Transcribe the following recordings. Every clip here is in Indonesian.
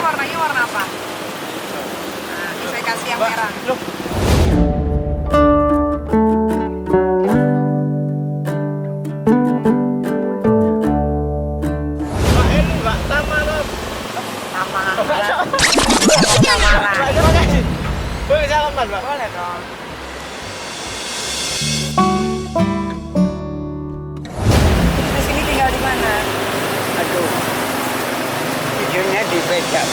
warnanya warna apa? Nah, ini saya kasih yang merah. Loh. Mbak ini Mbak Tamara. Tamara. Mbak Tamara. terima kasih. Boleh salaman Mbak? Boleh dong. Di sini tinggal di mana? Aduh, videonya dibeda.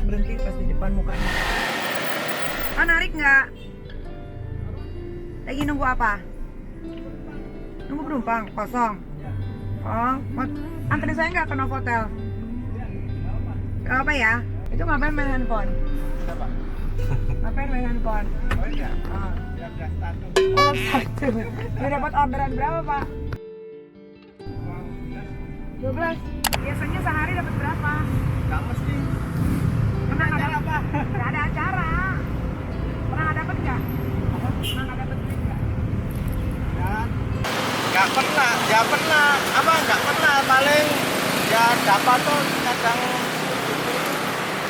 Berhenti pas di depan mukanya. Ah, narik nggak? Lagi nunggu apa? Nunggu penumpang kosong. Oh, antri saya nggak ke Novotel. Gak apa ya? Itu ngapain main handphone? Ngapain main handphone? Oh iya. Ah. Ya belas status. Oh, satu. Udah dapat orderan berapa, Pak? 12. Biasanya sehari dapat berapa? Nggak mesti. Pernah nggak Acara dapat? apa? Nggak ada acara. Pernah nggak dapat nggak? Pernah nggak dapat duit nggak? Nggak pernah, apa nggak pernah paling ya dapat tuh kadang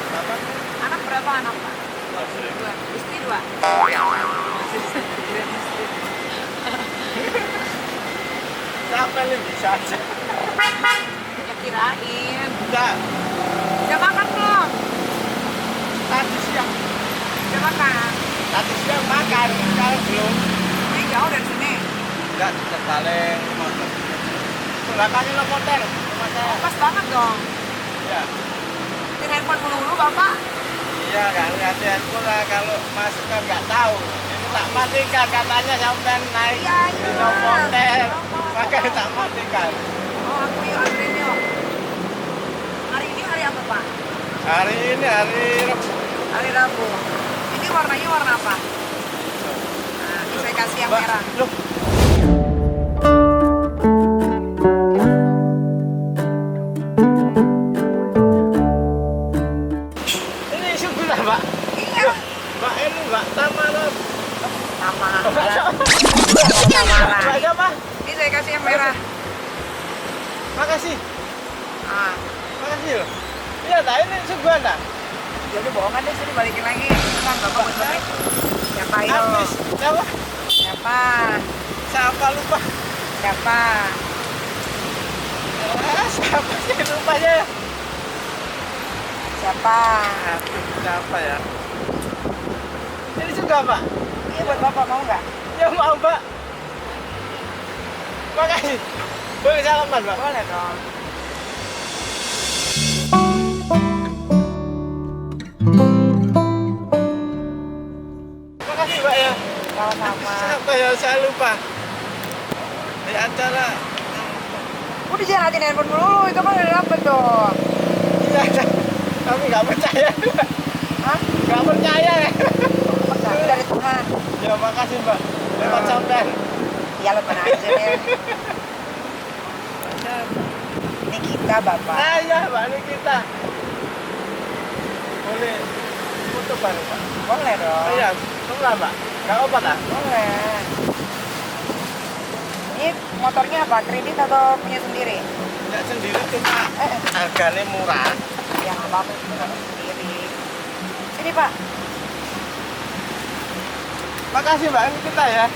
dapat tuh. Anak berapa anak, Pak? Dua. Istri dua. Siapa yang bisa aja? Ya kirain. Enggak, Udah makan belum? tadi siang makan, sekarang belum. Ini jauh dari sini. Enggak, tetap paling motor. Belakangnya lo motor, rumah saya. Oh, pas banget dong. Ya, Tin handphone dulu, Bapak. iya nggak lihat handphone lah kalau masuk kan nggak tahu. Ini tak matikan katanya sampai naik Iya, di iya. Novotel, makanya tak matikan. Oh, aku yuk anterin yuk. Hari ini hari apa, Pak? Hari ini hari Rabu. Hari Rabu. Ini warnanya warna apa? Nah, ini saya kasih yang Mbak, merah. loh. Ini sebelah Mbak. Iya. Mbak ini Mbak Tamara. Tamara. Mbak Tamara. siapa? Ini saya kasih yang merah. Makasih, Ah, makasih loh. Iya, tak ini sebuah tak? jadi bohongan deh, sini balikin lagi. Kan Bapak buat balik. Siapa yuk? Habis, siapa? Siapa? Siapa lupa? Siapa? Siapa sih lupanya ya? Siapa? Siapa ya? Ini juga Mbak? Ini buat Bapak mau nggak? Ya mau Mbak. Makasih. Boleh salaman Mbak? Boleh dong. Makasih Mbak ya. Sama-sama. Siapa ya? Saya lupa. Di acara. Udah jangan hatiin handphone dulu, itu kan udah dapet tuh. Iya, kami nggak percaya. Hah? Nggak percaya ya. Percaya dari Tuhan. Ya makasih Mbak. Lewat sampean. Ya lo tenang aja deh. Ini kita Bapak. Nah iya Mbak, ini kita. Boleh foto bareng Pak? Boleh dong. Oh iya, tunggu Mbak. Nggak apa tak? Boleh. Ini motornya apa? Kredit atau punya sendiri? Nggak sendiri cuma harganya murah. Yang apa-apa punya sendiri. Sini Pak. Makasih Mbak, ini kita ya.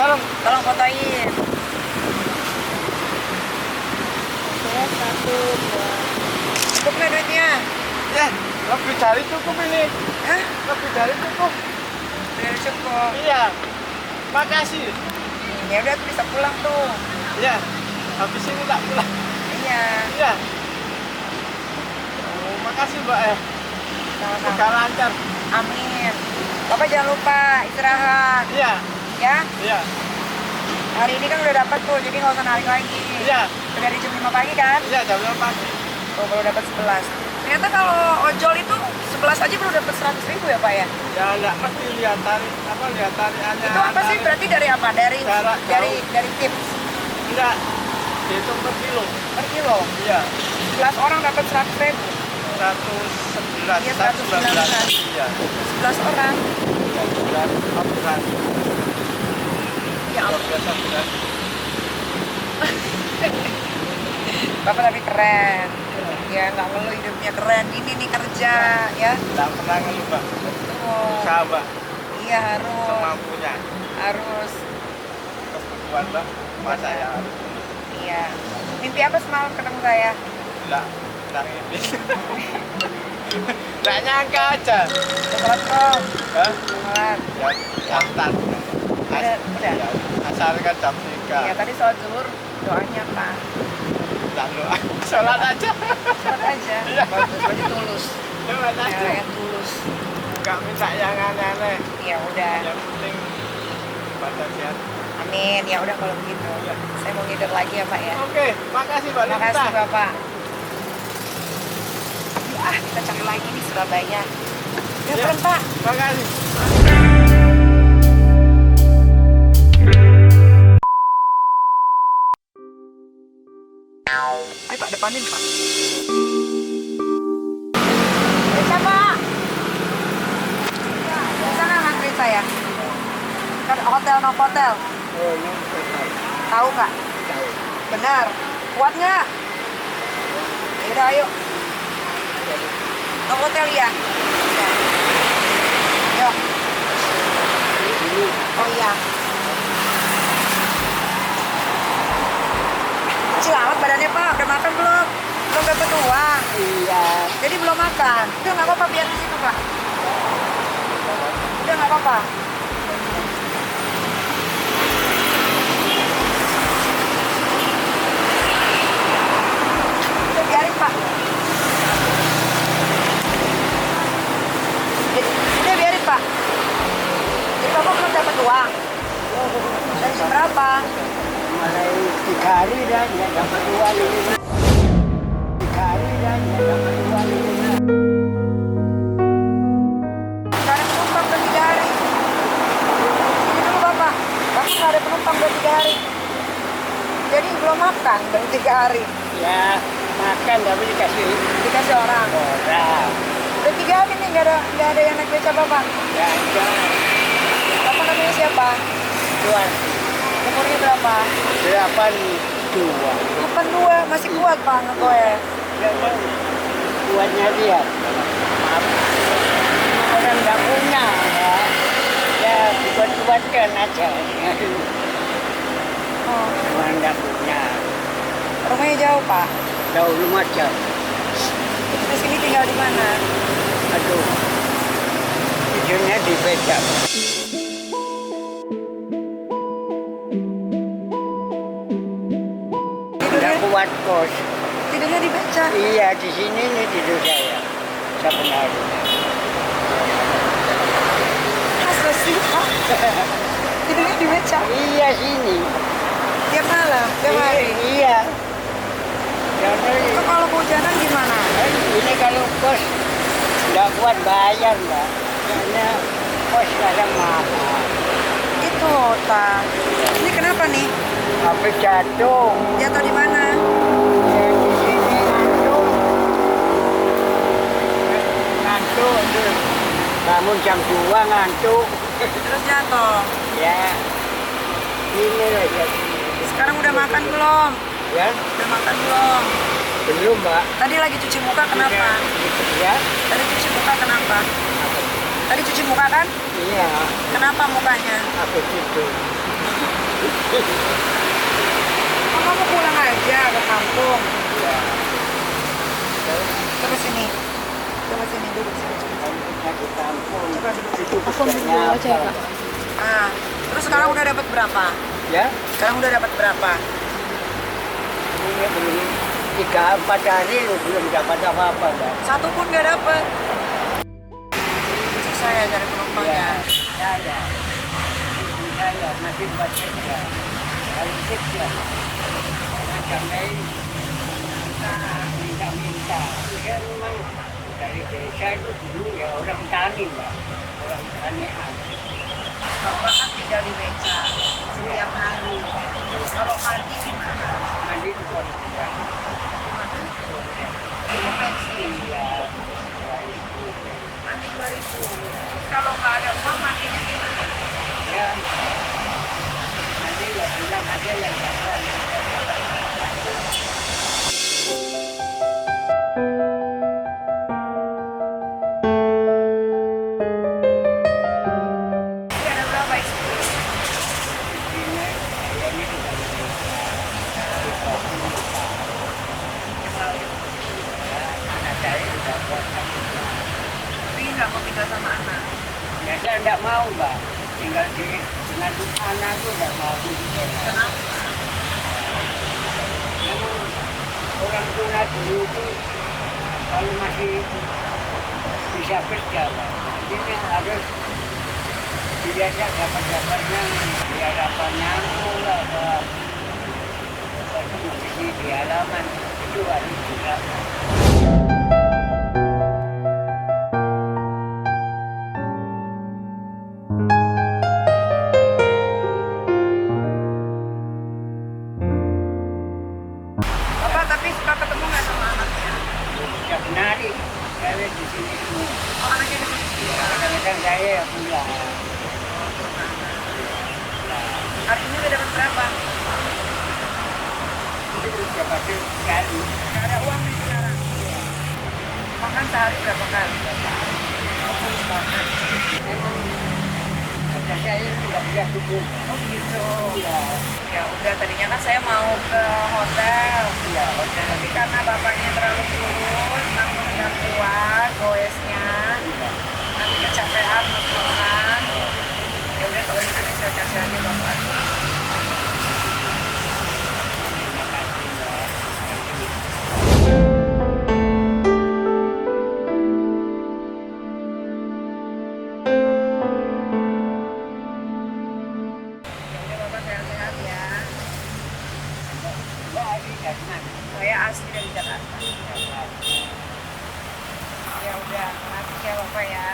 Tolong fotoin. Oke, 1, 2. Cukup nggak duitnya? Ya, lebih dari cukup ini. Hah? Lebih dari cukup. Sudah cukup. Iya. Makasih. Ya udah tuh bisa pulang tuh. Iya. Habis ini tak pulang. Iya. Iya. Oh, makasih Mbak ya. Sama-sama. Semoga lancar. Amin. Bapak jangan lupa istirahat. Iya. Ya. Iya. Hari ini kan udah dapat tuh, jadi nggak usah narik lagi. Iya. Udah dari jam 5 pagi kan? Iya, jam 5 pagi. Oh, baru dapat 11. Ternyata kalau ojol itu 11 aja baru dapat 100.000 ya Pak ya? Ya enggak mesti lihat tariannya. Itu apa sih? Berarti dari apa? Dari Jarak dari tips Enggak. Dihitung per kilo. per kilo. Iya. 11 orang dapat 100.000. 111. Iya, 119. Iya. 11 orang. 11 beras. Ya ampun. Biasa beras. Bapak tapi keren. Ya nggak ngeluh, hidupnya keren. Ini nih kerja ya. Enggak pernah ngeluh, Mbak. Betul. Usaha, Mbak. Iya harus. Semampunya. Harus. Kebutuhan, Mbak. Masa ya harus. Iya. Mimpi apa semalam ketemu saya? Enggak ini. Enggak nyangka aja. Sholat kok. Hah? Sholat. Ya, daftar. Udah. Ya, asal kan jam 3. Iya tadi sholat zuhur doanya apa? Lalu sholat aja. Sholat aja. Iya. Bagus, berarti tulus. Sholat Ya, aja. yang tulus. Enggak minta yang aneh-aneh. Ya udah. Yang penting badan sehat. Amin. Ya udah kalau begitu. Iya. Saya mau ngider lagi ya Pak ya. Oke, makasih Mbak Lita. Makasih Bapak. Kita cari lagi di Surabaya. Ya, Iya. keren Pak. Makasih. Ayo Pak, depanin Pak. Bisa Pak. Di sana ngantri saya. Ke hotel Novotel. Oh, ini benar. Tahu nggak? Tahu. Benar. Kuat nggak? Yaudah ayo. Novotel ya. Yuk. Ini Oh iya. Selamat badannya Pak. Udah makan belum? Belum dapat uang. iya. Jadi belum makan. Udah nggak apa-apa biar di situ Pak. Udah nggak apa-apa. Udah biarin Pak. Udah biarin Pak. Jadi Bapak belum dapat uang. Dari jam berapa? Mulai 3 hari dah nggak dapat uang ini. 3 hari dah nggak dapat uang ini. Nggak ada penumpang udah 3 hari. Ini dulu Bapak. Bapak nggak ada penumpang udah 3 hari. Jadi belum makan udah 3 hari. Ya makan tapi Dikasih orang. orang. Udah 3 hari nih nggak ada yang naik beca Bapak. Ya enggak. Bapak namanya siapa? Tuan Umurnya berapa? 82. 82, masih kuat Pak ngegoes. Buatnya dia. Maaf. Orang nggak punya ya. Ya buat-buatkan aja. Oh, Orang nggak punya. rumahnya jauh Pak. Jauh Lumajang. Terus ini tinggal di mana? Aduh. Tidurnya di beca. Nggak Tidurnya, kuat kos. tidurnya di beca. Iya di sini nih tidur saya. Saben hari. Masa sih Pak? Tidurnya di beca. Iya sini. Tiap malam, tiap hari. Iya. Karena Itu kalau kehujanan gimana? ini kalau kos nggak kuat bayar mbak. Karena kos kadang mahal. Itu Pak. Ini kenapa nih? HP jatuh. Jatuh di mana? Ya, di sini ngantuk. Ngantuk tuh. Bangun jam 2 ngantuk. Terus jatuh. Ya. Ini loh ya. Sekarang udah makan belum? Ya, Udah makan belum? belum mbak. Tadi lagi cuci muka kenapa? Ya. Tadi cuci muka kenapa? Tadi cuci muka kan? Iya. Kenapa mukanya? Aku tidur. Oh, kamu pulang aja ke kampung. Ya. Coba sini. Coba sini duduk sini. Coba. di kampung. Itu Aku ambil dulu aja ya, Kak. Ah, terus sekarang udah dapat berapa? Ya, Sekarang udah dapat berapa? ini belum 3-4 hari belum dapat apa-apa, Mbak. Satu pun nggak dapat. Susah ya cari penumpangnya. Ada. Saya masih buat kerja. Kalau kerja, sampai minta. Ya memang dari desa itu dulu ya orang tani, Mbak. Orang tanian. Bapak kan tinggal di beca setiap hari. Kalau pagi gimana? Mandi itu buat kerja. Iya. Mandi 2.000. Kalau nggak ada uang mandinya gimana? Ya. Nanti ya bilang aja yang dapat. Ini ada berapa istri? Tapi nggak mau tinggal sama anak. Ya saya tidak mau, Mbak. Tinggal dengan anak itu tidak mau. Kenapa? Memang orang tua dulu itu kalau masih bisa kerja, Pak. Ini harus biasa dapat-dapatnya di hadapan nyamuk lah, Pak. Di halaman itu harus juga. Bapak tapi suka ketemu nggak sama anaknya? Sudah menari, saya di sini semua. Oh, anaknya di sini. Kadang-kadang saya ya pulang. Artinya udah dapat berapa? Itu dapat sekali. Nggak ada uang nih sekarang. Makan sehari berapa kali? Memang kata saya tidak bisa cukup. Oh gitu. Ya, Ya udah tadinya kan saya mau ke hotel. ya, hotel. Tapi karena bapaknya terlalu kurus, namun nggak kuat goesnya, nanti kecapean makan. Ya udah kalau gitu saya kasih aja bapak. Ya udah bapak sehat-sehat ya. Ya, ini dari mana? Saya asli dari Jakarta. Ya udah, makasih ya bapak ya.